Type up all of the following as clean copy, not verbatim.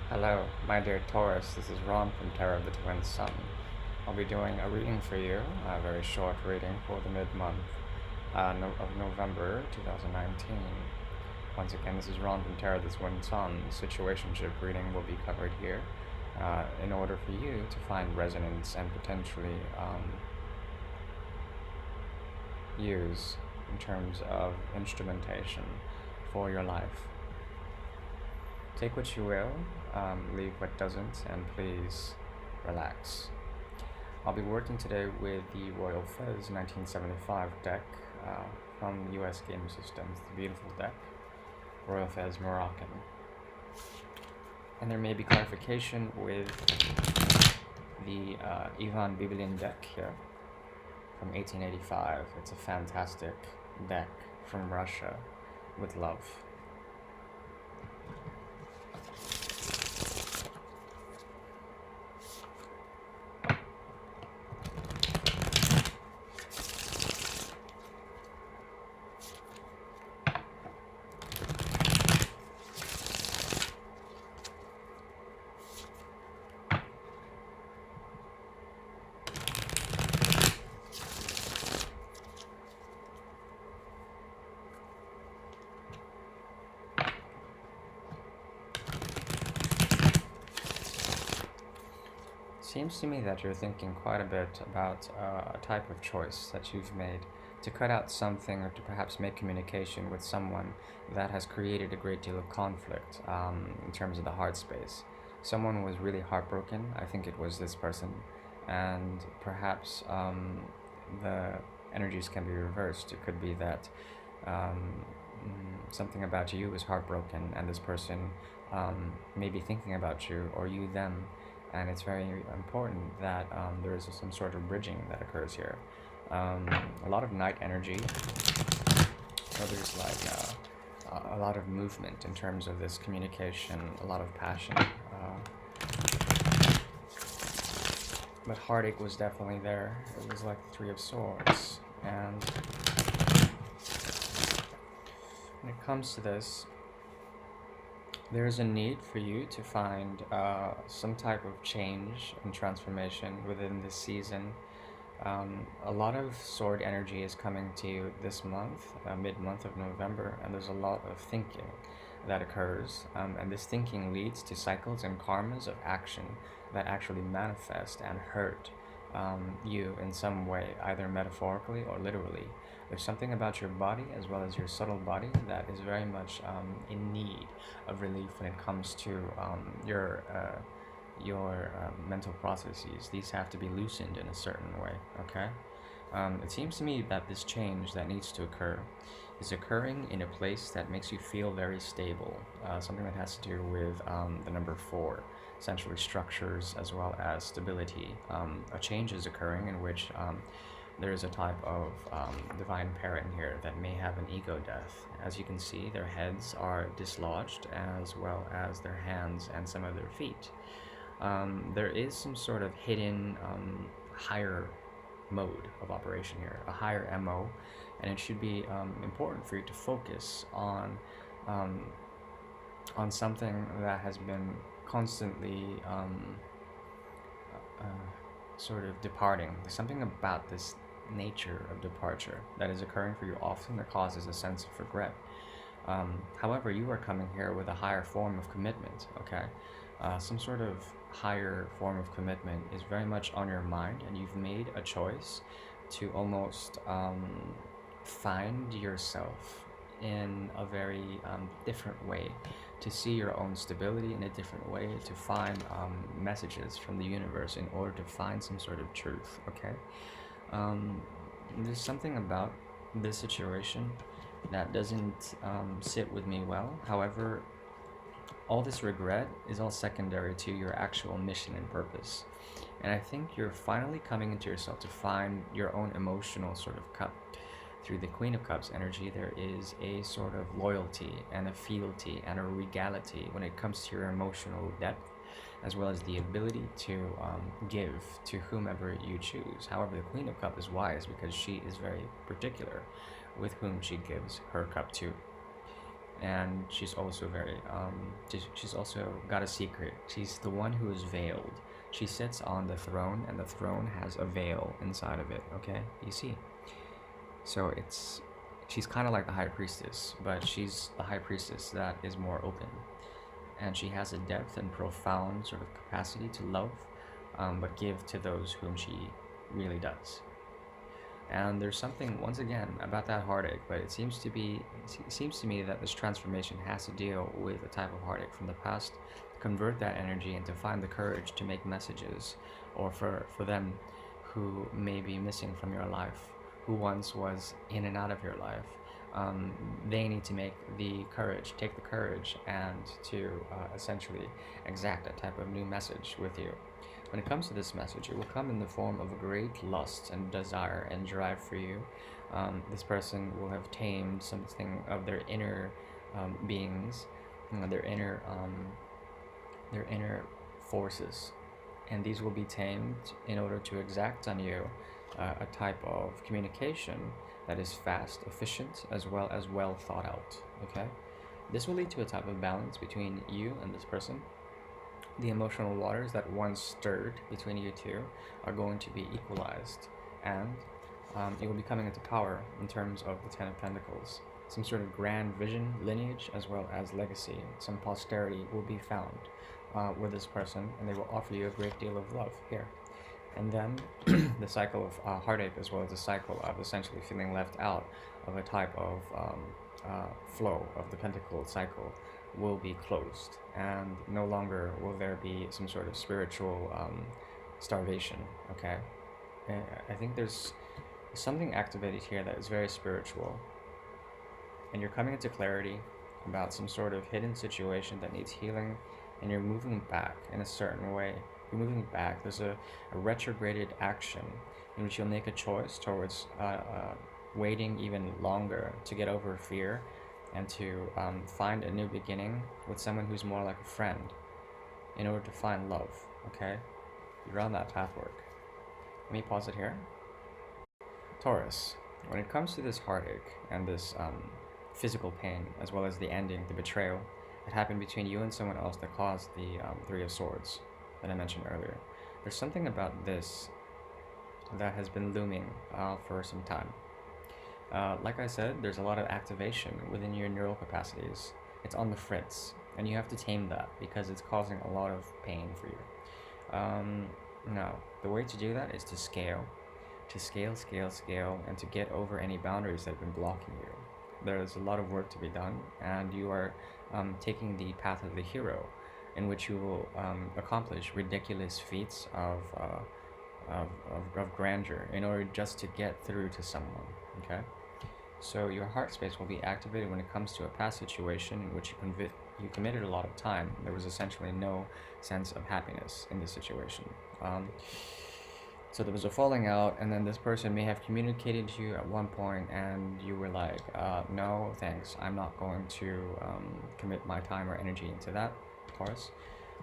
Hello, my dear Taurus. This is Ron from Terror of the Twin Sun. I'll be doing a reading for you, a very short reading for the mid-month of November 2019. Once again, this is Ron from Terror of the Twin Sun. Situationship reading will be covered here in order for you to find resonance and potentially use in terms of instrumentation for your life. Take what you will, leave what doesn't, and please relax. I'll be working today with the Royal Fez 1975 deck from US Game Systems, the beautiful deck, Royal Fez Moroccan. And there may be clarification with the Ivan Bibilin deck here from 1885. It's a fantastic deck from Russia with love. Seems to me that you're thinking quite a bit about a type of choice that you've made to cut out something or to perhaps make communication with someone that has created a great deal of conflict in terms of the heart space. Someone was really heartbroken, I think it was this person, and perhaps the energies can be reversed. It could be that something about you is heartbroken and this person may be thinking about you or you them, and it's very important that there is some sort of bridging that occurs here. A lot of night energy, so there's like a lot of movement in terms of this communication, a lot of passion. But heartache was definitely there. It was like the Three of Swords. And when it comes to this, there's a need for you to find some type of change and transformation within this season. A lot of sword energy is coming to you this month, mid-month of November, and there's a lot of thinking that occurs, and this thinking leads to cycles and karmas of action that actually manifest and hurt you in some way, either metaphorically or literally. There's something about your body as well as your subtle body that is very much in need of relief when it comes to your mental processes. These have to be loosened in a certain way, okay? It seems to me that this change that needs to occur is occurring in a place that makes you feel very stable, something that has to do with the number 4, essentially structures as well as stability. A change is occurring in which there is a type of divine pairing here that may have an ego death. As you can see, their heads are dislodged as well as their hands and some of their feet. There is some sort of hidden higher mode of operation here, a higher MO, and it should be important for you to focus on something that has been constantly sort of departing. There's something about this nature of departure that is occurring for you often that causes a sense of regret. However, you are coming here with a higher form of commitment, okay? Some sort of higher form of commitment is very much on your mind, and you've made a choice to almost find yourself in a very different way, to see your own stability in a different way, to find messages from the universe in order to find some sort of truth, okay? There's something about this situation that doesn't sit with me well. However, all this regret is all secondary to your actual mission and purpose. And I think you're finally coming into yourself to find your own emotional sort of cup. Through the Queen of Cups energy, there is a sort of loyalty and a fealty and a regality when it comes to your emotional depth, as well as the ability to give to whomever you choose. However, the Queen of Cups is wise because she is very particular with whom she gives her cup to. and she's also very she's also got a secret. She's the one who is veiled. She sits on the throne, and the throne has a veil inside of it. Okay, you see. So she's kind of like the high priestess, but she's the high priestess that is more open, and she has a depth and profound sort of capacity to love, but give to those whom she really does. And there's something, once again, about that heartache, but it seems to me that this transformation has to deal with a type of heartache from the past, convert that energy and to find the courage to make messages, or for them who may be missing from your life, who once was in and out of your life. They need to take the courage, and to essentially exact a type of new message with you. When it comes to this message, it will come in the form of a great lust and desire and drive for you. This person will have tamed something of their inner beings, their inner forces, and these will be tamed in order to exact on you a type of communication that is fast, efficient, as well thought out. Okay, this will lead to a type of balance between you and this person. The emotional waters that once stirred between you two are going to be equalized, and you will be coming into power in terms of the Ten of Pentacles. Some sort of grand vision, lineage, as well as legacy. Some posterity will be found with this person, and they will offer you a great deal of love here. And then the cycle of heartache, as well as the cycle of essentially feeling left out of a type of flow of the pentacle cycle, will be closed, and no longer will there be some sort of spiritual starvation. Okay, I think there's something activated here that is very spiritual, and you're coming into clarity about some sort of hidden situation that needs healing, and you're moving back in a certain way. You're moving back. There's a retrograded action in which you'll make a choice towards waiting even longer to get over fear, and to find a new beginning with someone who's more like a friend in order to find love. Okay, you're on that pathwork. Let me pause it here. Taurus, when it comes to this heartache and this physical pain, as well as the ending, the betrayal that happened between you and someone else that caused the Three of Swords that I mentioned earlier, there's something about this that has been looming for some time. Like I said, there's a lot of activation within your neural capacities. It's on the fritz, and you have to tame that because it's causing a lot of pain for you. Now, the way to do that is to scale, and to get over any boundaries that have been blocking you. There's a lot of work to be done, and you are taking the path of the hero, in which you will accomplish ridiculous feats of grandeur in order just to get through to someone. Okay, so your heart space will be activated when it comes to a past situation in which you committed a lot of time. There was essentially no sense of happiness in this situation. So there was a falling out, and then this person may have communicated to you at one point, and you were like, no, thanks, I'm not going to commit my time or energy into that, Taurus.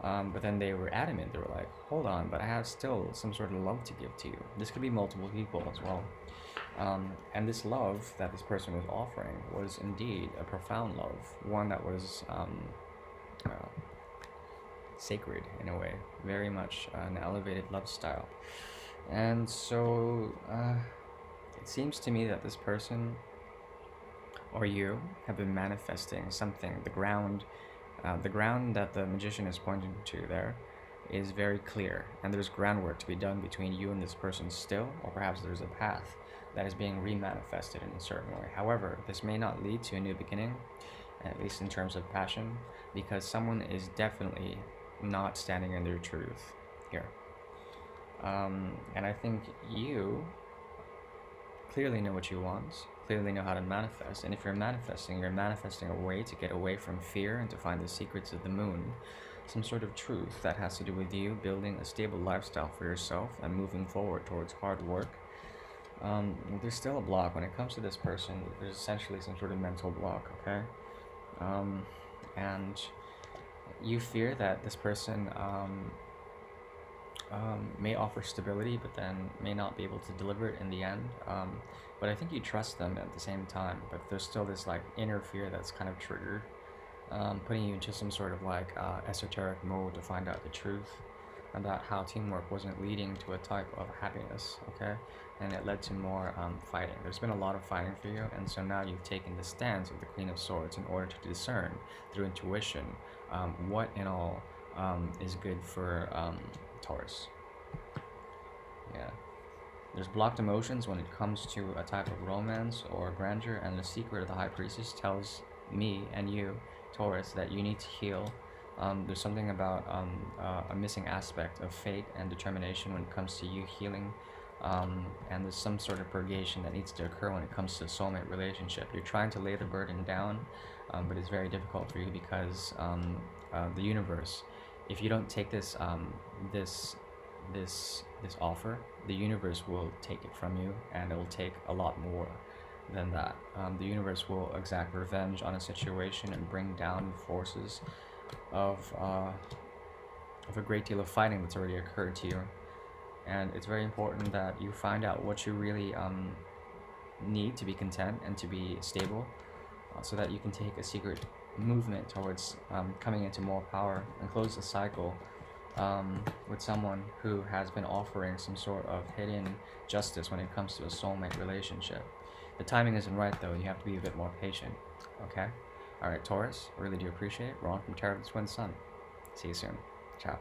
But then they were adamant. They were like, hold on, but I have still some sort of love to give to you. This could be multiple people as well. And this love that this person was offering was indeed a profound love, one that was sacred in a way, very much an elevated love style. And so it seems to me that this person or you have been manifesting something. The ground that the magician is pointing to there is very clear, and there's groundwork to be done between you and this person still, or perhaps there's a path that is being remanifested in a certain way. However, this may not lead to a new beginning, at least in terms of passion, because someone is definitely not standing in their truth here. And I think you clearly know what you want, clearly know how to manifest. And if you're manifesting a way to get away from fear and to find the secrets of the moon, some sort of truth that has to do with you building a stable lifestyle for yourself and moving forward towards hard work. There's still a block when it comes to this person. There's essentially some sort of mental block, okay? And you fear that this person may offer stability, but then may not be able to deliver it in the end. But I think you trust them at the same time. But there's still this like inner fear that's kind of triggered, putting you into some sort of like esoteric mode to find out the truth about how teamwork wasn't leading to a type of happiness, okay? And it led to more fighting. There's been a lot of fighting for you, and so now you've taken the stance of the Queen of Swords in order to discern through intuition what in all is good for Taurus. Yeah. There's blocked emotions when it comes to a type of romance or grandeur, and the secret of the High Priestess tells me and you, Taurus, that you need to heal. There's something about a missing aspect of fate and determination when it comes to you healing, and there's some sort of purgation that needs to occur when it comes to a soulmate relationship. You're trying to lay the burden down, but it's very difficult for you because the universe, if you don't take this this offer, the universe will take it from you, and it will take a lot more than that. The universe will exact revenge on a situation and bring down the forces of a great deal of fighting that's already occurred to you. And it's very important that you find out what you really need to be content and to be stable, so that you can take a secret movement towards coming into more power and close the cycle with someone who has been offering some sort of hidden justice when it comes to a soulmate relationship. The timing isn't right though, you have to be a bit more patient, okay? Alright, Taurus, really do appreciate it. Ron from Tarot of the Twin Sun. See you soon. Ciao.